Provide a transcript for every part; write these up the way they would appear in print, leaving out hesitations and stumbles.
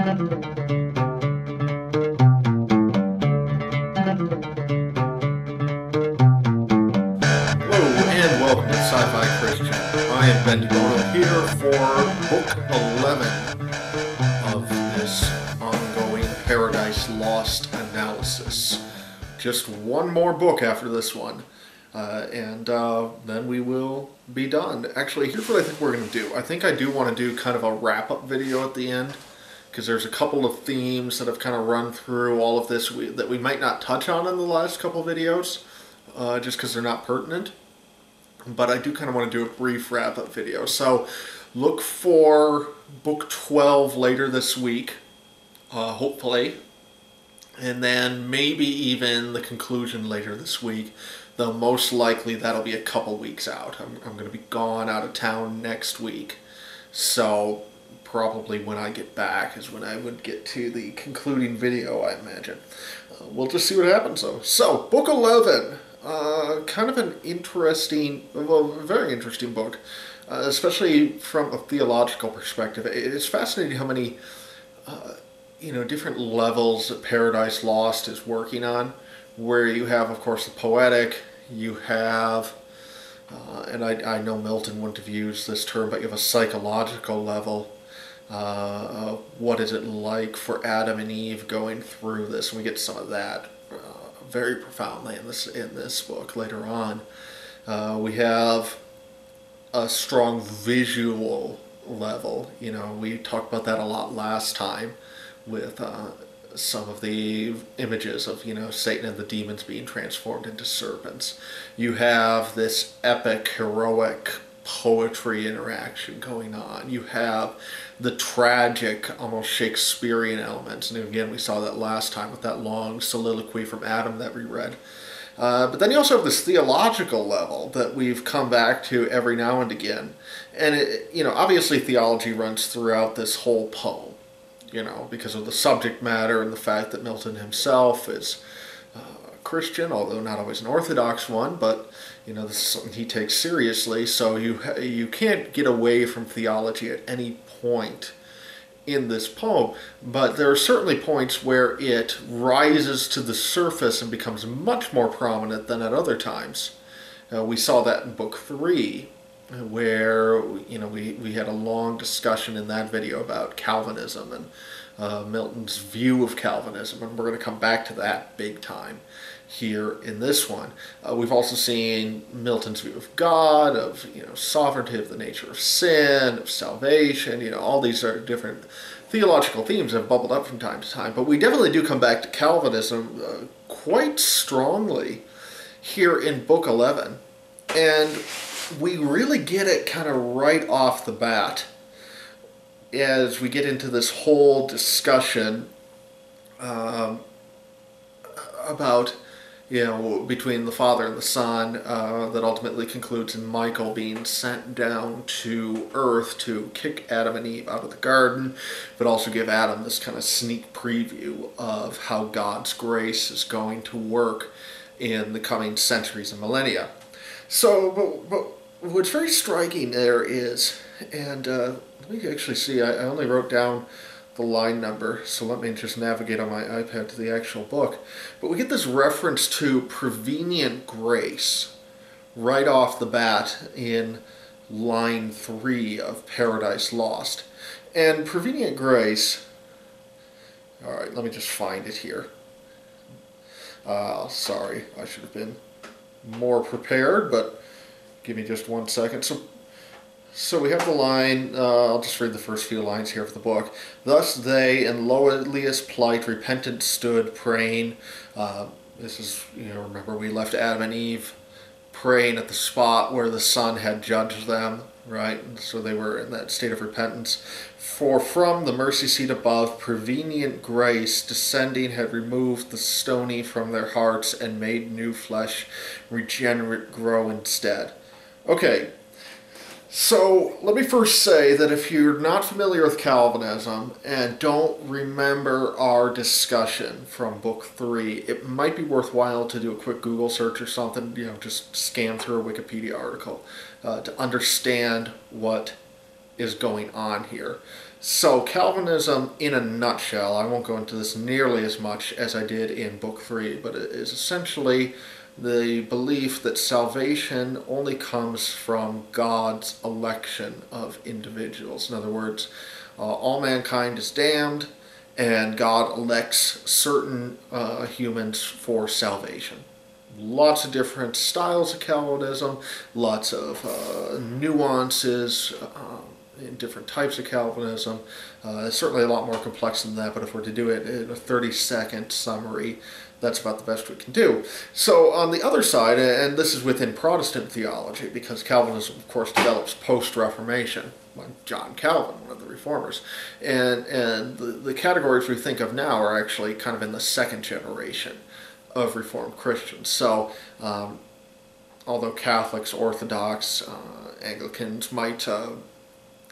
And welcome to Sci-Fi Christian. I am Ben DeBono here for Book 11 of this ongoing Paradise Lost analysis. Just one more book after this one, and then we will be done. Actually, here's what I think we're going to do. I think I do want to do kind of a wrap-up video at the end, because there's a couple of themes that have kind of run through all of this that we might not touch on in the last couple videos, just because they're not pertinent. But I do kind of want to do a brief wrap-up video. So look for book 12 later this week, hopefully. And then maybe even the conclusion later this week, though most likely that'll be a couple weeks out. I'm going to be gone out of town next week. So probably when I get back is when I would get to the concluding video, I imagine. We'll just see what happens though. So, book 11. Kind of an interesting, well, very interesting book, especially from a theological perspective. It's fascinating how many, different levels that Paradise Lost is working on, where you have, of course, the poetic, you have, and I know Milton wouldn't have used this term, but you have a psychological level. What is it like for Adam and Eve going through this? And we get some of that very profoundly in this book later on. We have a strong visual level. We talked about that a lot last time with some of the images of Satan and the demons being transformed into serpents. You have this epic, heroic poetry interaction going on. You have the tragic, almost Shakespearean elements. And again, we saw that last time with that long soliloquy from Adam that we read. But then you also have this theological level that we've come back to every now and again. And, obviously theology runs throughout this whole poem, because of the subject matter and the fact that Milton himself is Christian, although not always an orthodox one, but this is something he takes seriously. So you can't get away from theology at any point in this poem, but there are certainly points where it rises to the surface and becomes much more prominent than at other times. We saw that in book 3, where we had a long discussion in that video about Calvinism and Milton's view of Calvinism, and we're going to come back to that big time here in this one. We've also seen Milton's view of God, of sovereignty, of the nature of sin, of salvation. All these are different theological themes that have bubbled up from time to time. But we definitely do come back to Calvinism quite strongly here in book 11, and we really get it kind of right off the bat as we get into this whole discussion about between the Father and the Son, that ultimately concludes in Michael being sent down to earth to kick Adam and Eve out of the garden, but also give Adam this kind of sneak preview of how God's grace is going to work in the coming centuries and millennia. So, but what's very striking there is, and let me actually see, I only wrote down the line number, so let me just navigate on my iPad to the actual book. But we get this reference to prevenient grace right off the bat in line 3 of Paradise Lost. And prevenient grace, alright, let me just find it here. Sorry, I should have been more prepared, but give me just one second. So we have the line, I'll just read the first few lines here of the book. Thus they, in lowliest plight, repentant stood, praying. This is, remember we left Adam and Eve praying at the spot where the Son had judged them, right? And so they were in that state of repentance. For from the mercy seat above, prevenient grace descending had removed the stony from their hearts and made new flesh regenerate grow instead. Okay. So let me first say that if you're not familiar with Calvinism and don't remember our discussion from book 3, it might be worthwhile to do a quick Google search or something, just scan through a Wikipedia article to understand what is going on here. So Calvinism, in a nutshell, I won't go into this nearly as much as I did in Book 3, but it is essentially the belief that salvation only comes from God's election of individuals. In other words, all mankind is damned, and God elects certain humans for salvation. Lots of different styles of Calvinism, lots of nuances in different types of Calvinism. It's certainly a lot more complex than that, but if we're to do it in a 30-second summary, that's about the best we can do. So on the other side, and this is within Protestant theology, because Calvinism, of course, develops post-Reformation, like John Calvin, one of the reformers. And the categories we think of now are actually kind of in the second generation of Reformed Christians. So although Catholics, Orthodox, Anglicans might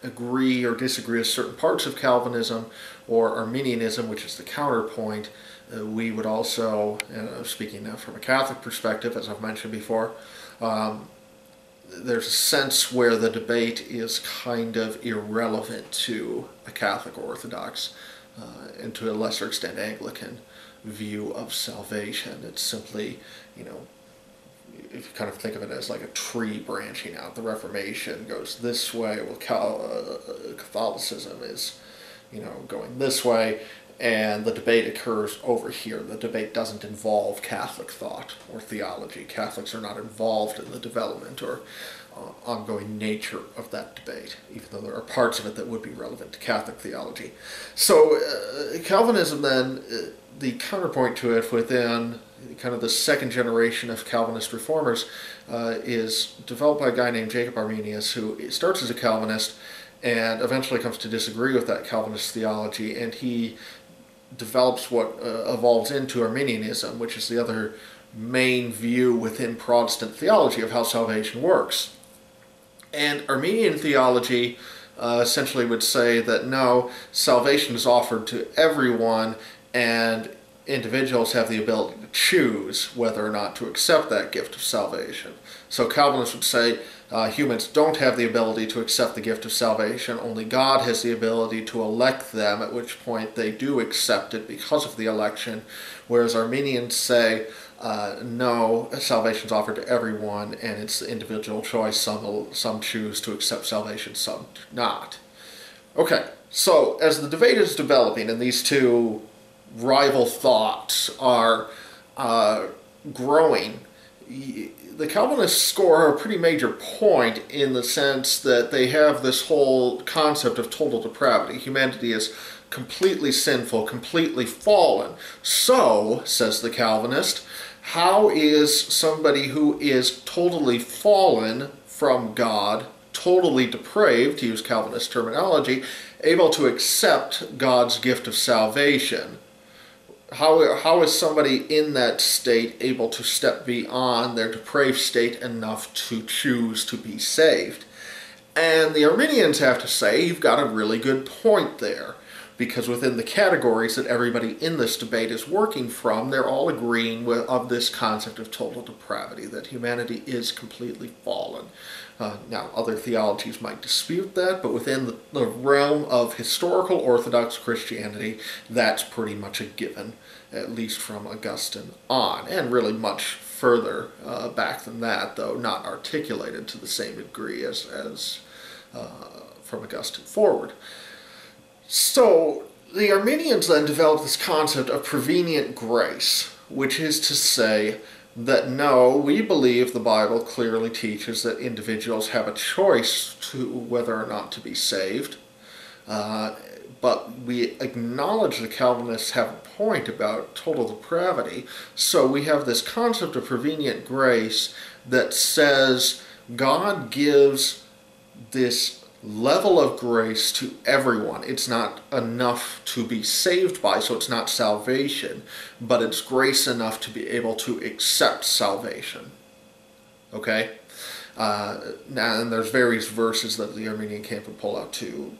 agree or disagree with certain parts of Calvinism, or Arminianism, which is the counterpoint, we would also, speaking now from a Catholic perspective, as I've mentioned before, there's a sense where the debate is kind of irrelevant to a Catholic or Orthodox, and to a lesser extent Anglican view of salvation. It's simply, if you kind of think of it as like a tree branching out. The Reformation goes this way, while Catholicism is, going this way, and the debate occurs over here. The debate doesn't involve Catholic thought or theology. Catholics are not involved in the development or ongoing nature of that debate, even though there are parts of it that would be relevant to Catholic theology. So Calvinism then, the counterpoint to it within kind of the second generation of Calvinist reformers, is developed by a guy named Jacob Arminius, who starts as a Calvinist and eventually comes to disagree with that Calvinist theology, and he develops what evolves into Arminianism, which is the other main view within Protestant theology of how salvation works. And Arminian theology essentially would say that no, salvation is offered to everyone, and individuals have the ability to choose whether or not to accept that gift of salvation. So Calvinists would say humans don't have the ability to accept the gift of salvation, only God has the ability to elect them, at which point they do accept it because of the election, whereas Arminians say no, salvation is offered to everyone, and it's the individual choice. Some choose to accept salvation, some do not. Okay, so as the debate is developing and these two rival thoughts are growing, the Calvinists score a pretty major point in the sense that they have this whole concept of total depravity. Humanity is completely sinful, completely fallen. So, says the Calvinist, how is somebody who is totally fallen from God, totally depraved, to use Calvinist terminology, able to accept God's gift of salvation? How is somebody in that state able to step beyond their depraved state enough to choose to be saved? And the Arminians have to say, you've got a really good point there, because within the categories that everybody in this debate is working from, they're all agreeing of this concept of total depravity, that humanity is completely fallen. Now, other theologies might dispute that, but within the realm of historical Orthodox Christianity, that's pretty much a given, at least from Augustine on, and really much further back than that, though not articulated to the same degree as from Augustine forward. So, the Arminians then developed this concept of prevenient grace, which is to say that no, we believe the Bible clearly teaches that individuals have a choice to whether or not to be saved, but we acknowledge the Calvinists have a point about total depravity, so we have this concept of prevenient grace that says God gives this level of grace to everyone. It's not enough to be saved by, so it's not salvation, but it's grace enough to be able to accept salvation. Okay? Now, and there's various verses that the Arminian camp would pull out to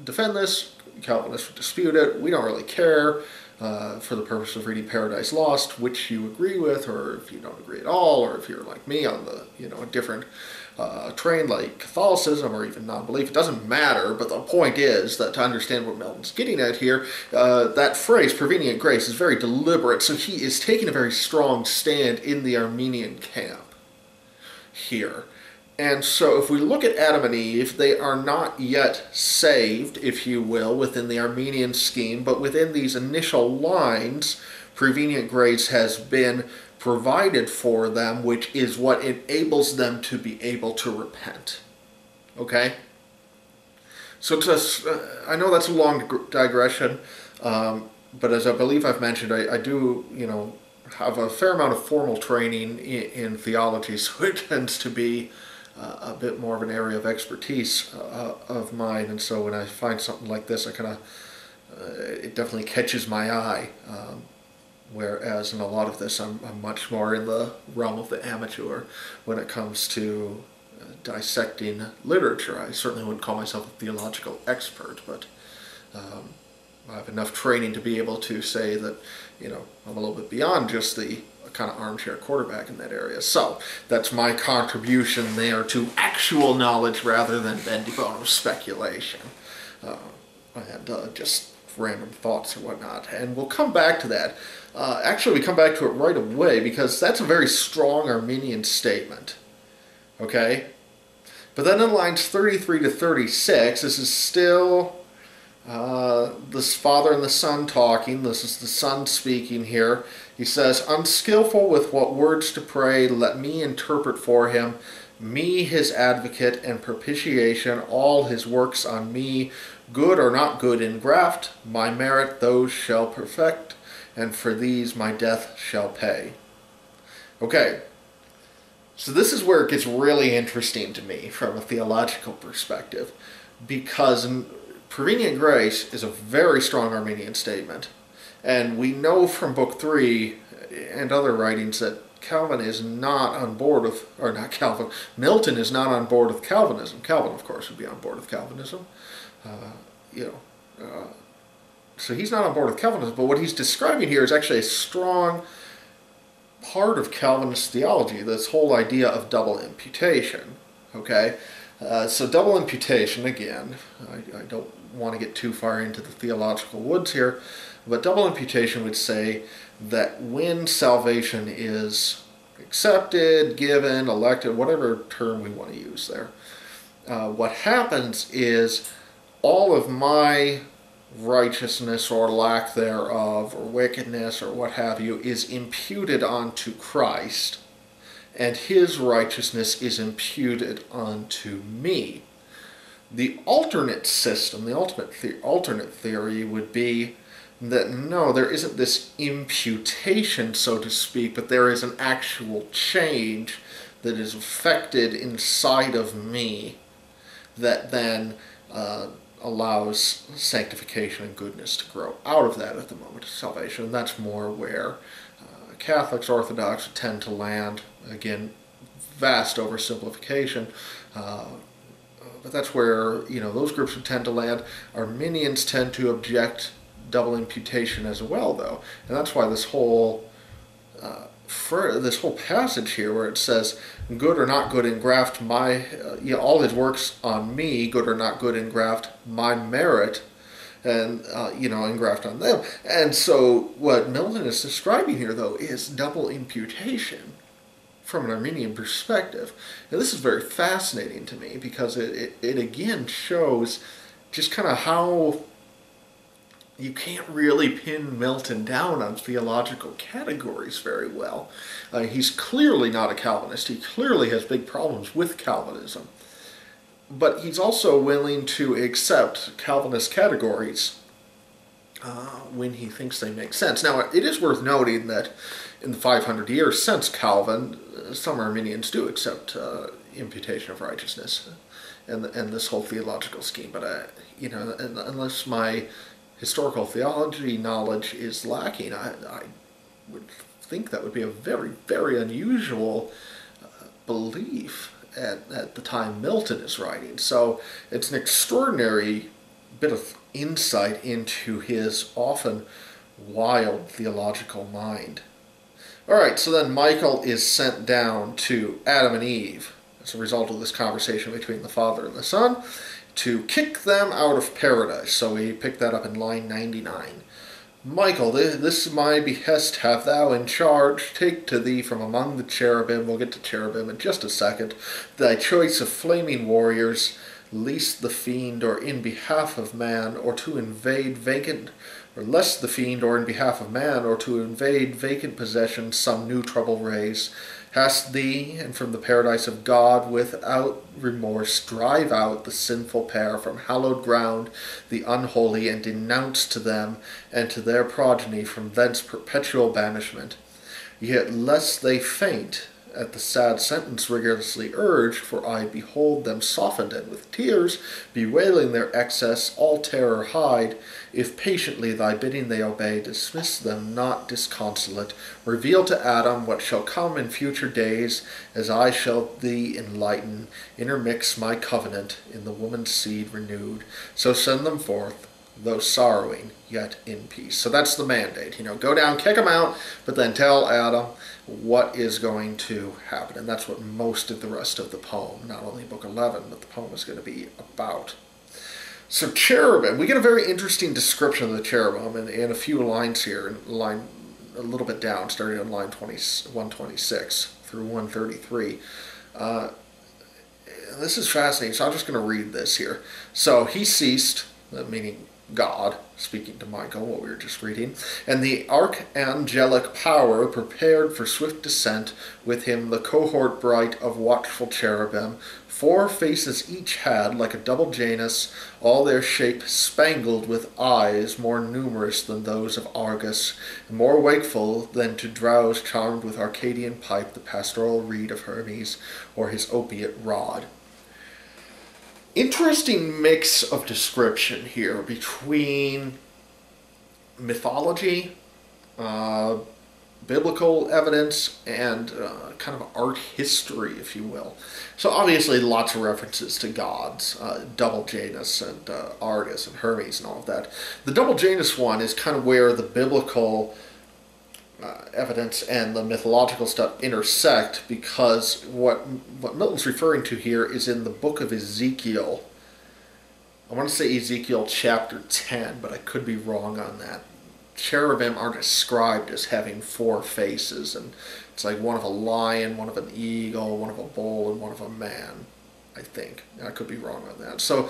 defend this. Calvinists would dispute it. We don't really care for the purpose of reading Paradise Lost, which you agree with, or if you don't agree at all, or if you're like me on the, a different train like Catholicism or even non-belief. It doesn't matter, but the point is that to understand what Milton's getting at here, that phrase, prevenient grace, is very deliberate, so he is taking a very strong stand in the Arminian camp here. And so if we look at Adam and Eve, they are not yet saved, if you will, within the Arminian scheme, but within these initial lines, prevenient grace has been provided for them, which is what enables them to be able to repent. Okay? So I know that's a long digression, but as I believe I've mentioned, I do, have a fair amount of formal training in theology, so it tends to be a bit more of an area of expertise of mine, and so when I find something like this, it definitely catches my eye. Whereas in a lot of this, I'm much more in the realm of the amateur when it comes to dissecting literature. I certainly wouldn't call myself a theological expert, but I have enough training to be able to say that, I'm a little bit beyond just the kind of armchair quarterback in that area. So that's my contribution there to actual knowledge rather than bendy bone of speculation and just random thoughts or whatnot. And we'll come back to that. Actually, we come back to it right away because that's a very strong Arminian statement. Okay? But then in lines 33 to 36, this is still this Father and the Son talking. This is the Son speaking here. He says, "Unskillful with what words to pray, let me interpret for him, me his advocate and propitiation, all his works on me, good or not good in graft, my merit those shall perfect, and for these my death shall pay." Okay, so this is where it gets really interesting to me from a theological perspective, because prevenient grace is a very strong Arminian statement. And we know from Book 3 and other writings that Calvin is not on board with, or not Calvin, Milton is not on board with Calvinism. Calvin, of course, would be on board with Calvinism. So he's not on board with Calvinism, but what he's describing here is actually a strong part of Calvinist theology, this whole idea of double imputation. Okay? So double imputation, again, I don't want to get too far into the theological woods here, but double imputation would say that when salvation is accepted, given, elected, whatever term we want to use there, what happens is all of my righteousness or lack thereof or wickedness or what have you is imputed onto Christ, and his righteousness is imputed onto me. The alternate system, the alternate theory would be that no, there isn't this imputation, so to speak, but there is an actual change that is effected inside of me that then allows sanctification and goodness to grow out of that at the moment of salvation. And that's more where Catholics, Orthodox tend to land. Again, vast oversimplification. But that's where, those groups would tend to land. Arminians tend to object double imputation as well, though. And that's why this whole passage here where it says, good or not good in graft, all his works on me, good or not good in graft, my merit, and, engraft on them. And so what Milton is describing here, though, is double imputation from an Arminian perspective. And this is very fascinating to me because it again shows just kind of how you can't really pin Milton down on theological categories very well. He's clearly not a Calvinist. He clearly has big problems with Calvinism. But he's also willing to accept Calvinist categories when he thinks they make sense. Now, it is worth noting that in the 500 years since Calvin, some Arminians do accept imputation of righteousness and this whole theological scheme. But, unless my historical theology knowledge is lacking, I would think that would be a very, very unusual belief at the time Milton is writing. So it's an extraordinary bit of insight into his often wild theological mind. Alright, so then Michael is sent down to Adam and Eve as a result of this conversation between the Father and the Son to kick them out of paradise. So we pick that up in line 99. Michael, this is my behest, have thou in charge. Take to thee from among the cherubim, we'll get to cherubim in just a second, thy choice of flaming warriors, lest the fiend or in behalf of man, or to invade vacant, or lest the fiend or in behalf of man, or to invade vacant possession some new trouble raise. Hast thee, and from the paradise of God without remorse drive out the sinful pair from hallowed ground, the unholy, and denounce to them and to their progeny from thence perpetual banishment. Yet lest they faint at the sad sentence rigorously urged, for I behold them softened and with tears, bewailing their excess, all terror hide. If patiently thy bidding they obey, dismiss them not disconsolate. Reveal to Adam what shall come in future days, as I shall thee enlighten. Intermix my covenant in the woman's seed renewed. So send them forth, though sorrowing, yet in peace. So that's the mandate. Go down, kick them out, but then tell Adam what is going to happen. And that's what most of the rest of the poem, not only Book 11, but the poem is going to be about. So cherubim, we get a very interesting description of the cherubim in a few lines here, in line a little bit down, starting on line 126 through 133. This is fascinating, so I'm just going to read this here. So he ceased, meaning God, speaking to Michael, what we were just reading, and the archangelic power prepared for swift descent, with him the cohort bright of watchful cherubim. 4 faces each had, like a double Janus, all their shape spangled with eyes more numerous than those of Argus, and more wakeful than to drowse, charmed with Arcadian pipe, the pastoral reed of Hermes, or his opiate rod. Interesting mix of description here between mythology, biblical evidence, and kind of art history, if you will. So obviously lots of references to gods, double Janus and Argus and Hermes and all of that. The double Janus one is kind of where the biblical evidence and the mythological stuff intersect, because what Milton's referring to here is in the book of Ezekiel. I want to say Ezekiel chapter 10, but I could be wrong on that. Cherubim are described as having 4 faces, and it's like one of a lion, one of an eagle, one of a bull, and one of a man, I think. I could be wrong on that. So,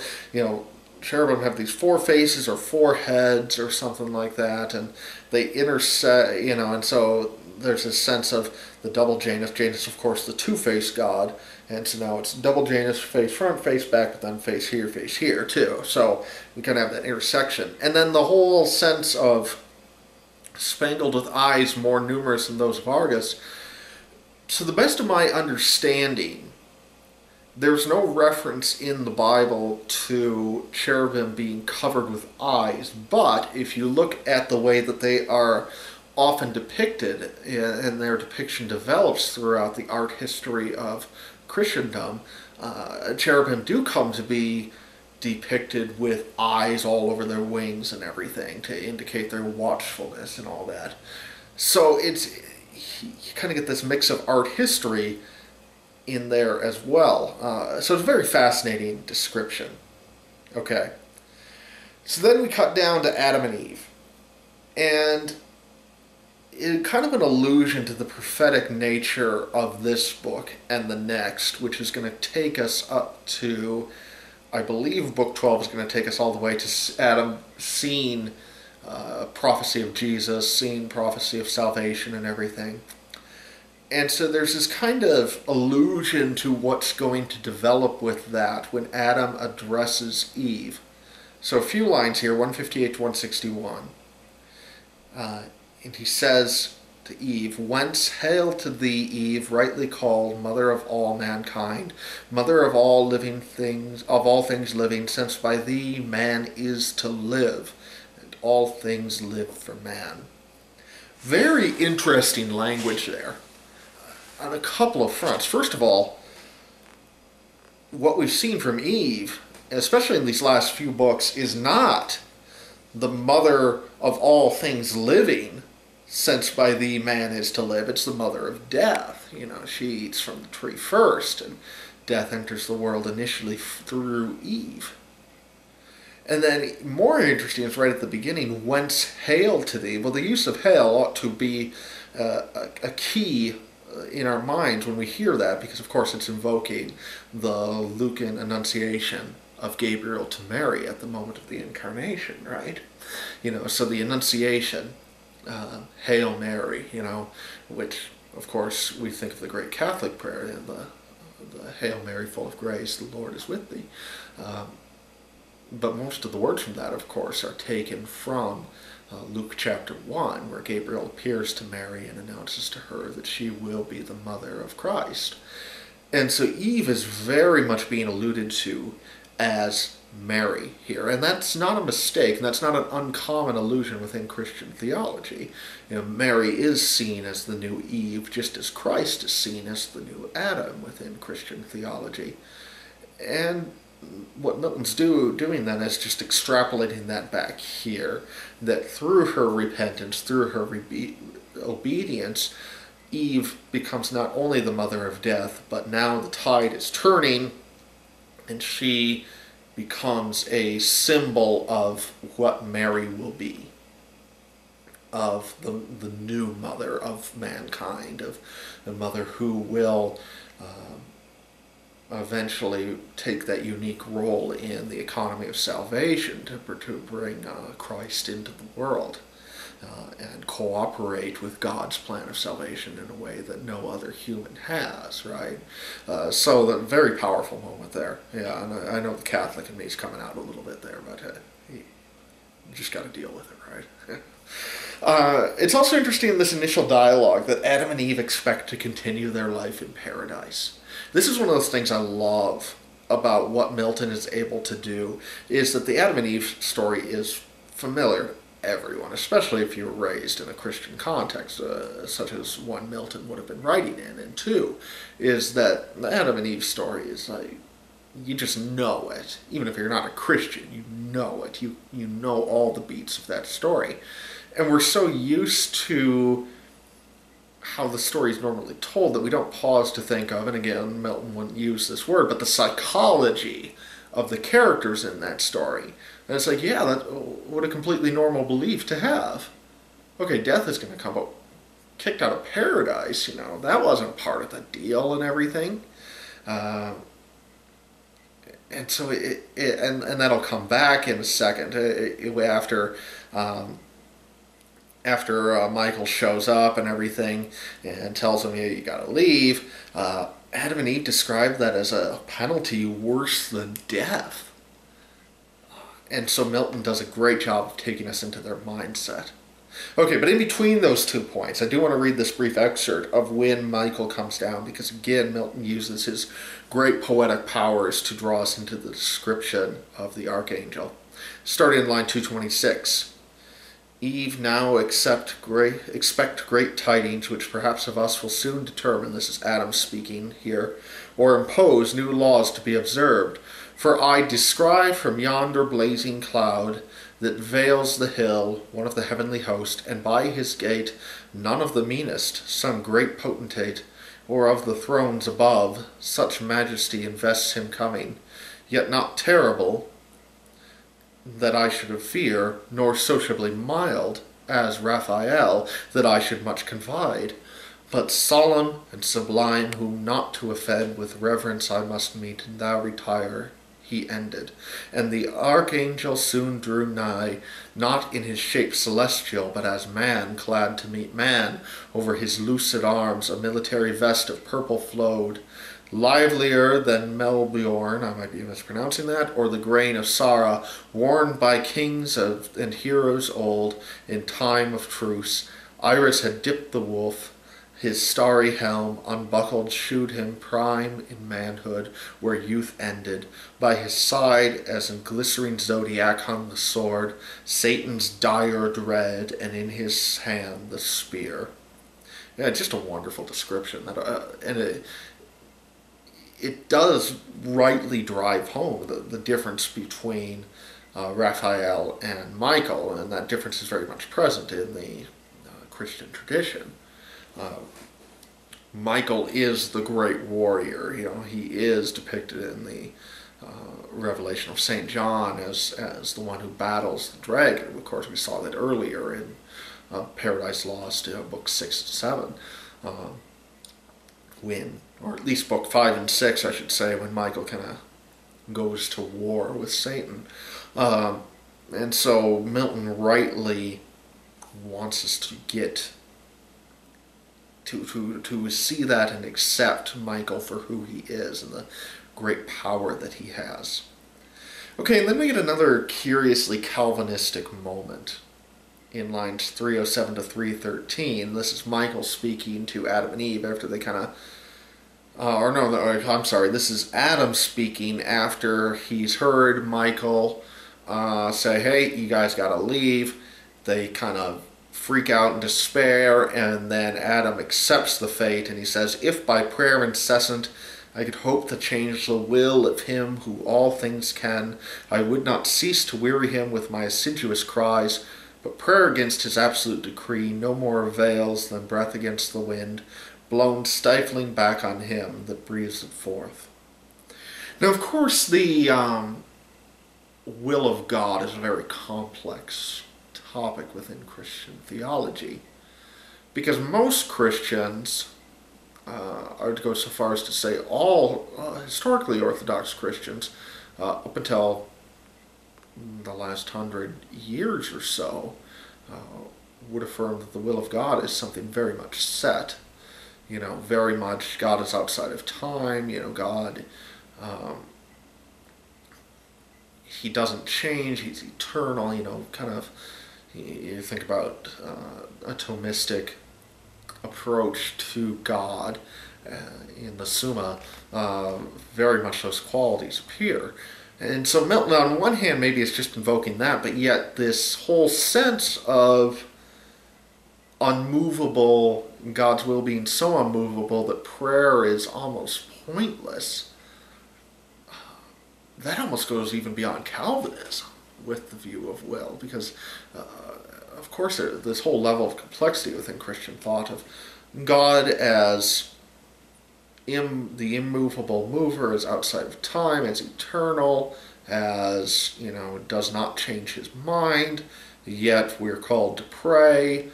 cherubim have these 4 faces or 4 heads or something like that, and they intersect, and so there's this sense of the double Janus. Janus, of course, the two-faced god, and so now it's double Janus, face front, face back, but then face here too. So we kind of have that intersection. And then the whole sense of spangled with eyes more numerous than those of Argus. To the best of my understanding, there's no reference in the Bible to cherubim being covered with eyes, but if you look at the way that they are often depicted, and their depiction develops throughout the art history of Christendom, cherubim do come to be depicted with eyes all over their wings and everything to indicate their watchfulness and all that. So you kind of get this mix of art history in there as well. So it's a very fascinating description. Okay. So then we cut down to Adam and Eve. And it kind of an allusion to the prophetic nature of this book and the next, which is going to take us up to, I believe book 12 is going to take us all the way to Adam seeing prophecy of Jesus, seeing prophecy of salvation and everything. And so there's this kind of allusion to what's going to develop with that when Adam addresses Eve. So a few lines here, 158 to 161. And he says to Eve, "Whence hail to thee, Eve, rightly called mother of all mankind, mother of all living things, of all things living, since by thee man is to live, and all things live for man." Very interesting language there on a couple of fronts. First of all, what we've seen from Eve, especially in these last few books, is not the mother of all things living, since by thee man is to live. It's the mother of death. She eats from the tree first, and death enters the world initially through Eve. And then more interesting is right at the beginning, whence hail to thee. Well, the use of hail ought to be a key in our minds when we hear that, because of course it's invoking the Lucan Annunciation of Gabriel to Mary at the moment of the Incarnation, right? So the Annunciation, Hail Mary, which of course we think of the great Catholic prayer, the Hail Mary, full of grace, the Lord is with thee. But most of the words from that, of course, are taken from Luke chapter 1, where Gabriel appears to Mary and announces to her that she will be the mother of Christ. And so Eve is very much being alluded to as Mary here. And that's not a mistake, and that's not an uncommon allusion within Christian theology. Mary is seen as the new Eve, just as Christ is seen as the new Adam within Christian theology. And what Milton's doing then is just extrapolating that back here, that through her repentance, through her obedience, Eve becomes not only the mother of death, but now the tide is turning, and she becomes a symbol of what Mary will be, of the new mother of mankind, of the mother who will eventually take that unique role in the economy of salvation to bring Christ into the world and cooperate with God's plan of salvation in a way that no other human has, right? So the very powerful moment there. Yeah, and I know the Catholic in me is coming out a little bit there, but you just got to deal with it, right? It's also interesting in this initial dialogue that Adam and Eve expect to continue their life in paradise. This is one of those things I love about what Milton is able to do, is that the Adam and Eve story is familiar to everyone, especially if you were raised in a Christian context, such as one Milton would have been writing in. And two, is that the Adam and Eve story is like, you just know it. Even if you're not a Christian, you know it. You know all the beats of that story. And we're so used to how the story is normally told that we don't pause to think of, and again, Milton wouldn't use this word, but the psychology of the characters in that story. And it's like, yeah, what a completely normal belief to have. Okay, death is going to come, but kicked out of paradise, that wasn't part of the deal and everything. And so and that'll come back in a second after Michael shows up and everything and tells him, you gotta leave. Adam and Eve describe that as a penalty worse than death. And so Milton does a great job of taking us into their mindset. Okay, but in between those 2 points, I do want to read this brief excerpt of when Michael comes down, because again, Milton uses his great poetic powers to draw us into the description of the archangel. Starting in line 226. Eve now expect great tidings, which perhaps of us will soon determine, this is Adam speaking here, or impose new laws to be observed. For I descry from yonder blazing cloud that veils the hill one of the heavenly host, and by his gate none of the meanest, some great potentate, or of the thrones above, such majesty invests him coming, yet not terrible, that I should have fear, nor sociably mild, as Raphael, that I should much confide, but solemn and sublime, whom not to offend with reverence I must meet, and thou retire. He ended, and the archangel soon drew nigh, not in his shape celestial, but as man clad to meet man. Over his lucid arms a military vest of purple flowed, livelier than Melbourne, I might be mispronouncing that, or the grain of Sarah, worn by kings and heroes old in time of truce. Iris had dipped the wolf, his starry helm unbuckled shewed him prime in manhood, where youth ended. By his side, as in glistering zodiac, hung the sword, Satan's dire dread, and in his hand the spear. Yeah, just a wonderful description. It does rightly drive home the difference between Raphael and Michael, and that difference is very much present in the Christian tradition. Michael is the great warrior. He is depicted in the Revelation of St. John as the one who battles the dragon. Of course, we saw that earlier in Paradise Lost, Book 6 and 7, or at least Book 5 and 6, I should say, when Michael kind of goes to war with Satan. And so Milton rightly wants us to get to see that and accept Michael for who he is and the great power that he has. Okay, and then we get another curiously Calvinistic moment in lines 307 to 313. This is Michael speaking to Adam and Eve after they kind of I'm sorry, this is Adam speaking after he's heard Michael say, hey, you guys gotta leave. They kind of freak out in despair, and then Adam accepts the fate, and he says, if by prayer incessant I could hope to change the will of him who all things can, I would not cease to weary him with my assiduous cries, but prayer against his absolute decree no more avails than breath against the wind, blown stifling back on him that breathes it forth. Now, of course, the will of God is a very complex topic within Christian theology, because most Christians are to go so far as to say all historically Orthodox Christians up until the last 100 years or so would affirm that the will of God is something very much set. Very much God is outside of time. God, he doesn't change. He's eternal. Kind of. You think about a Thomistic approach to God in the Summa, very much those qualities appear. And so Milton, on one hand, maybe is just invoking that, but yet this whole sense of unmovable, God's will being so unmovable that prayer is almost pointless, that almost goes even beyond Calvinism with the view of will, because of course this whole level of complexity within Christian thought of God as the immovable mover, as outside of time, as eternal, as does not change his mind, yet we're called to pray.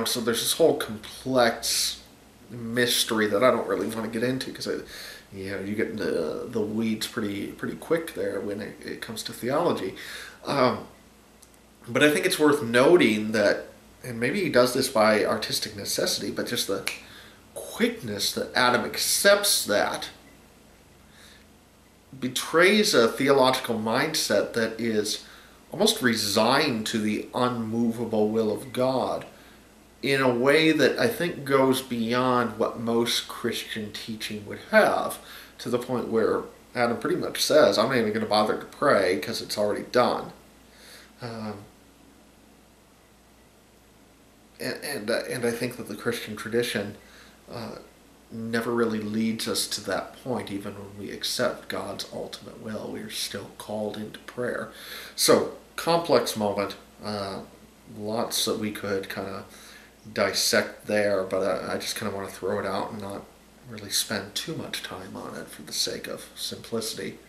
So there's this whole complex mystery that I don't really want to get into, because you get into the weeds pretty quick there when it comes to theology. But I think it's worth noting that, and maybe he does this by artistic necessity, but just the quickness that Adam accepts that betrays a theological mindset that is almost resigned to the unmovable will of God in a way that I think goes beyond what most Christian teaching would have, to the point where Adam pretty much says, I'm not even going to bother to pray because it's already done. And I think that the Christian tradition never really leads us to that point. Even when we accept God's ultimate will, we are still called into prayer. So, complex moment. Lots that we could kind of dissect there, but I just kind of want to throw it out and not really spend too much time on it for the sake of simplicity.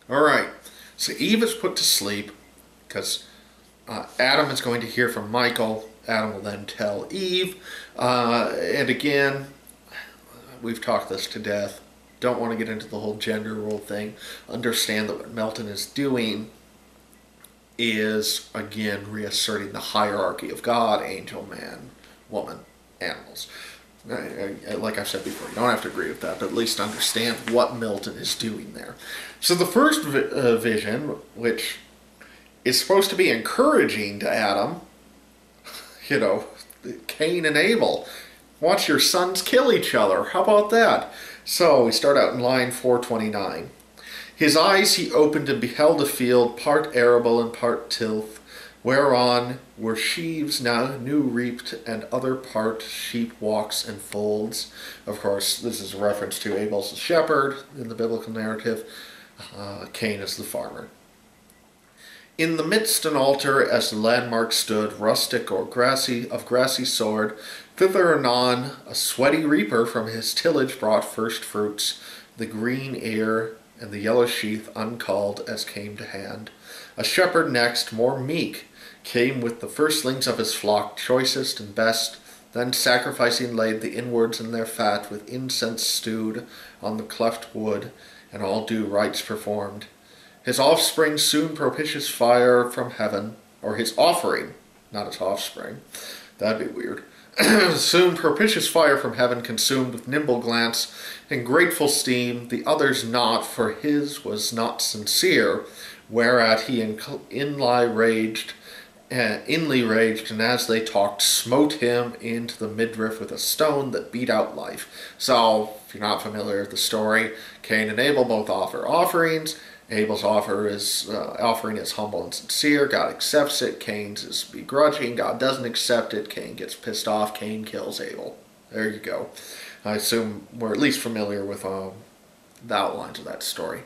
Alright, so Eve is put to sleep because Adam is going to hear from Michael. Adam will then tell Eve, and again, we've talked this to death. Don't want to get into the whole gender role thing. Understand that what Milton is doing is, again, reasserting the hierarchy of God: angel, man, woman, animals. Like I've said before, you don't have to agree with that, but at least understand what Milton is doing there. So the first vision, which is supposed to be encouraging to Adam, Cain and Abel, watch your sons kill each other. How about that? So we start out in line 429. His eyes he opened and beheld a field, part arable and part tilth, whereon were sheaves now new reaped, and other part sheep walks and folds. Of course, this is a reference to Abel's the shepherd in the biblical narrative. Cain is the farmer. In the midst an altar, as the landmark stood, rustic or grassy, of grassy sward. Thither anon a sweaty reaper from his tillage brought first fruits, the green ear and the yellow sheath uncalled as came to hand. A shepherd next, more meek, came with the firstlings of his flock, choicest and best, then sacrificing laid the inwards in their fat, with incense stewed on the cleft wood, and all due rites performed. His offspring soon propitious fire from heaven, or his offering, not his offspring, that'd be weird. Soon propitious fire from heaven consumed with nimble glance and grateful steam, the other's not, for his was not sincere, whereat he inly raged, and as they talked, smote him into the midriff with a stone that beat out life. So, if you're not familiar with the story, Cain and Abel both offer offerings. Abel's offering is humble and sincere. God accepts it. Cain's is begrudging. God doesn't accept it. Cain gets pissed off. Cain kills Abel. There you go. I assume we're at least familiar with the outlines of that story.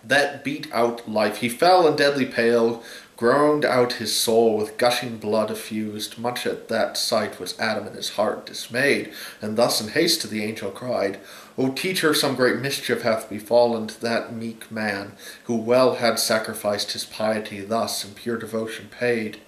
That beat out life. He fell and deadly pale, groaned out his soul with gushing blood effused. Much at that sight was Adam in his heart dismayed, and thus in haste to the angel cried, O teacher, some great mischief hath befallen to that meek man, who well had sacrificed his piety thus in pure devotion paid.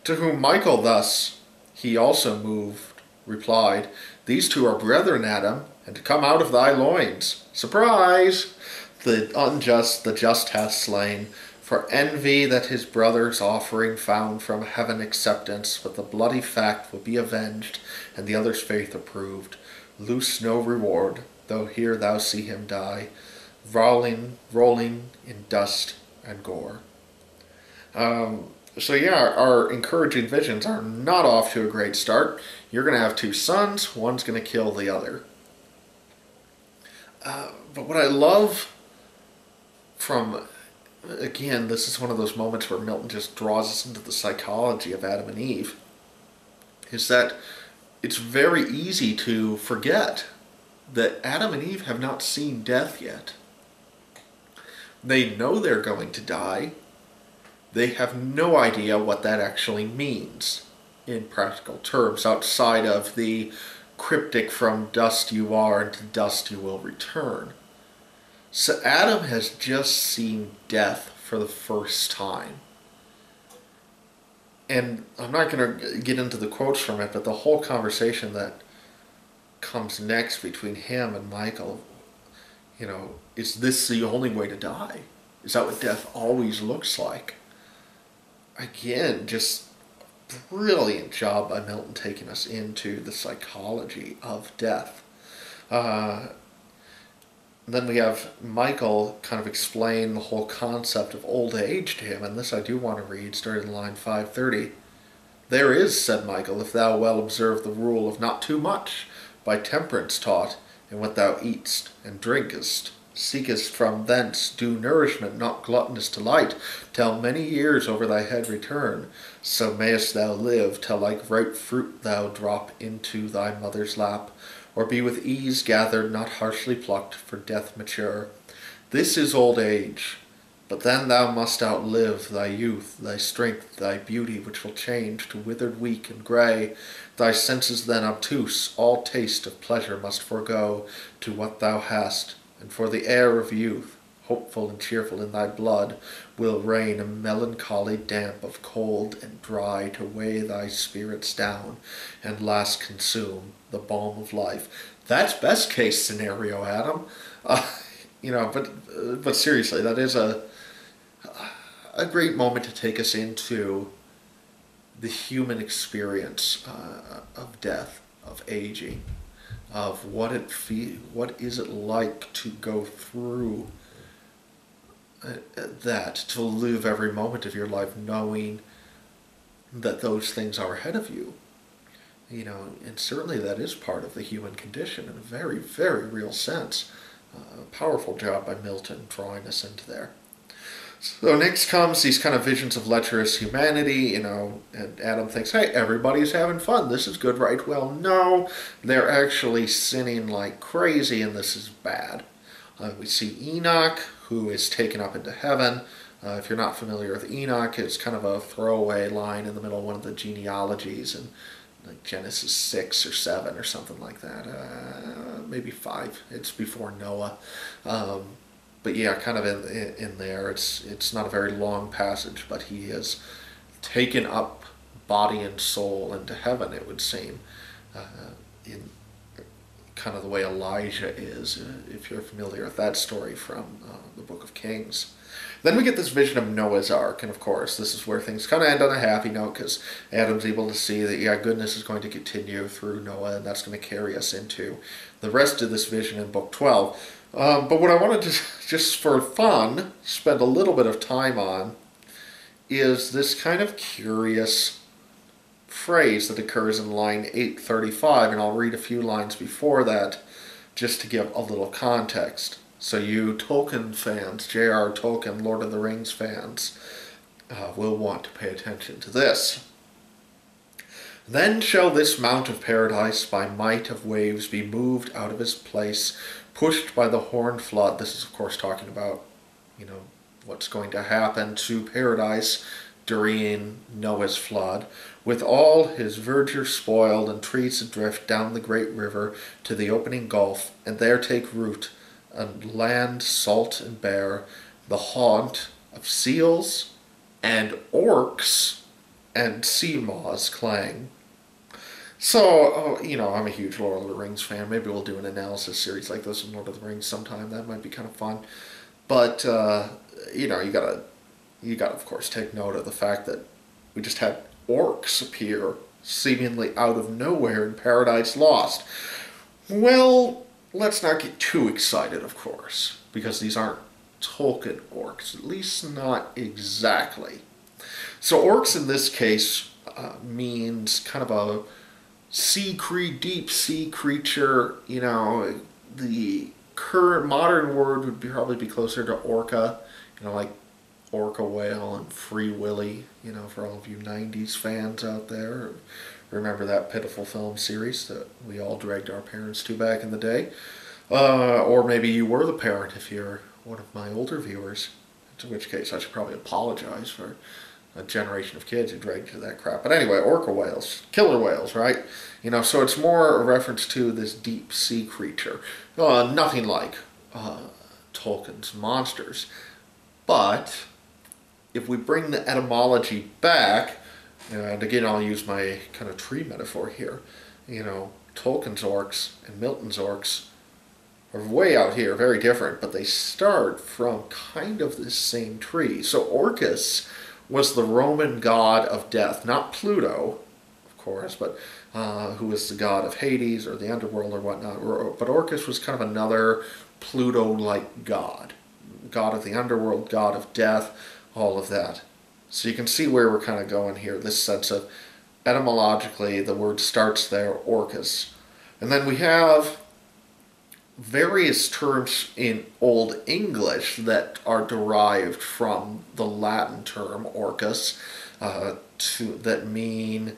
To whom Michael thus, he also moved, replied, These two are brethren, Adam, and come out of thy loins. Surprise! The unjust the just hath slain, for envy that his brother's offering found from heaven acceptance, but the bloody fact will be avenged, and the other's faith approved. Loose no reward, though here thou see him die, rolling in dust and gore. So yeah, our encouraging visions are not off to a great start. You're going to have two sons, one's going to kill the other. But what I love from, again, this is one of those moments where Milton just draws us into the psychology of Adam and Eve, is that it's very easy to forget that Adam and Eve have not seen death yet. They know they're going to die. They have no idea what that actually means in practical terms, outside of the cryptic from dust you are and to dust you will return. So Adam has just seen death for the first time. And I'm not going to get into the quotes from it, but the whole conversation that comes next between him and Michael, is this the only way to die? Is that what death always looks like? Again, just brilliant job by Milton taking us into the psychology of death. Then we have Michael kind of explain the whole concept of old age to him, and this I do want to read, starting in line 530. There is, said Michael, if thou well observe the rule of not too much, by temperance taught, in what thou eatst and drinkest, seekest from thence due nourishment, not gluttonous delight, till many years over thy head return, so mayest thou live, till like ripe fruit thou drop into thy mother's lap, or be with ease gathered, not harshly plucked, for death mature. This is old age, but then thou must outlive thy youth, thy strength, thy beauty, which will change to withered weak and grey. Thy senses then obtuse, all taste of pleasure must forego to what thou hast, and for the air of youth, hopeful and cheerful in thy blood, will reign a melancholy damp of cold and dry to weigh thy spirits down, and last consume the balm of life. That's best case scenario, Adam. But seriously, that is a great moment to take us into the human experience of death, of aging, of what is it like to go through that, to live every moment of your life knowing that those things are ahead of you. And certainly that is part of the human condition in a very, very real sense. Powerful job by Milton drawing us into there. So next comes these kind of visions of lecherous humanity, and Adam thinks, hey, everybody's having fun. This is good, right? Well, no, they're actually sinning like crazy, and this is bad. We see Enoch, who is taken up into heaven. If you're not familiar with Enoch, it's kind of a throwaway line in the middle of one of the genealogies, and like Genesis 6 or 7 or something like that. Maybe 5. It's before Noah. But yeah, kind of in there. It's not a very long passage, but he is taken up body and soul into heaven, it would seem, in kind of the way Elijah is, if you're familiar with that story from the Book of Kings. Then we get this vision of Noah's Ark, and of course, this is where things kind of end on a happy note, because Adam's able to see that, yeah, goodness is going to continue through Noah, and that's going to carry us into the rest of this vision in Book 12. But what I wanted to, just for fun, spend a little bit of time on is this kind of curious phrase that occurs in line 835, and I'll read a few lines before that just to give a little context. So you Tolkien fans, J.R. Tolkien, Lord of the Rings fans, will want to pay attention to this. Then shall this mount of paradise by might of waves be moved out of his place, pushed by the horned flood. This is, of course, talking about, what's going to happen to paradise during Noah's flood, with all his verdure spoiled and trees adrift down the great river to the opening gulf, and there take root, and land salt and bare, the haunt of seals and orcs and sea maws clang. So, I'm a huge Lord of the Rings fan. Maybe we'll do an analysis series like this in Lord of the Rings sometime. That might be kind of fun. But, you gotta, of course, take note of the fact that we just had orcs appear seemingly out of nowhere in Paradise Lost. Well, let's not get too excited, of course, because these aren't Tolkien orcs, at least not exactly. So orcs in this case means kind of a deep sea creature. The current modern word would probably be closer to orca, like orca whale and Free Willy, for all of you 90s fans out there. Remember that pitiful film series that we all dragged our parents to back in the day? Or maybe you were the parent if you're one of my older viewers, in which case I should probably apologize for a generation of kids who dragged you to that crap. But anyway, orca whales, killer whales, right? So it's more a reference to this deep sea creature. Nothing like Tolkien's monsters. But if we bring the etymology back, and again I'll use my kind of tree metaphor here, Tolkien's orcs and Milton's orcs are way out here, very different, but they start from kind of this same tree. So Orcus was the Roman god of death, not Pluto, of course, but who was the god of Hades or the underworld or whatnot. But Orcus was kind of another Pluto-like god of the underworld, god of death, all of that. So you can see where we're kind of going here, this sense of etymologically the word starts there, Orcus. And then we have various terms in Old English that are derived from the Latin term orcus, that mean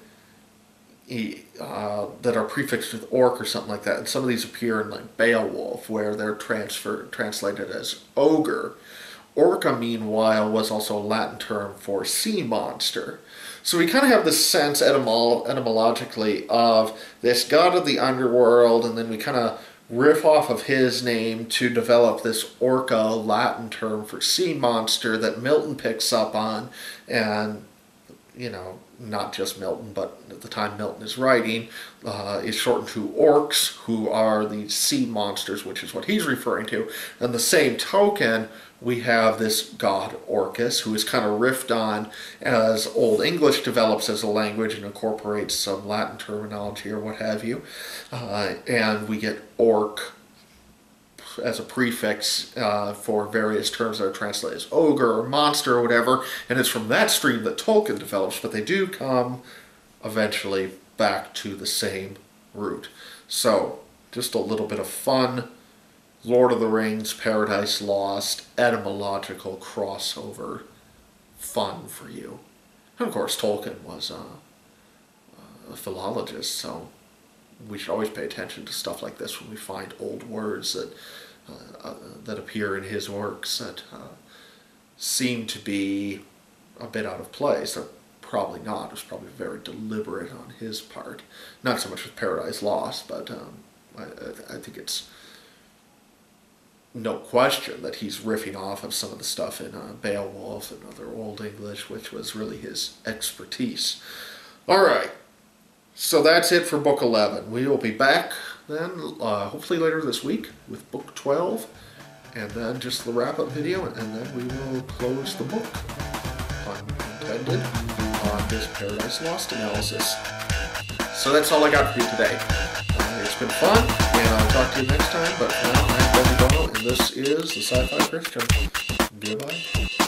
that are prefixed with orc or something like that. And some of these appear in like Beowulf, where they're translated as ogre. Orca, meanwhile, was also a Latin term for sea monster. So we kind of have this sense etymologically of this god of the underworld, and then we kind of riff off of his name to develop this orca Latin term for sea monster that Milton picks up on, and not just Milton, but at the time Milton is writing, is shortened to orcs, who are the sea monsters, which is what he's referring to. And the same token, we have this god Orcus, who is kind of riffed on as Old English develops as a language and incorporates some Latin terminology or what have you. And we get orc as a prefix for various terms that are translated as ogre or monster or whatever, and it's from that stream that Tolkien develops, but they do come eventually back to the same root. So, just a little bit of fun Lord of the Rings, Paradise Lost, etymological crossover fun for you. And of course, Tolkien was a philologist, so we should always pay attention to stuff like this when we find old words that appear in his works that seem to be a bit out of place. They're probably not. It was probably very deliberate on his part. Not so much with Paradise Lost, but I think it's no question that he's riffing off of some of the stuff in Beowulf and other Old English, which was really his expertise. All right, so that's it for Book 11. We will be back then, hopefully later this week, with Book 12, and then just the wrap-up video, and then we will close the book, pun intended, on this Paradise Lost analysis. So that's all I got for you today. It's been fun, and I'll talk to you next time, but for now, I'm Benny Bono, and this is the Sci-Fi Christian. Goodbye.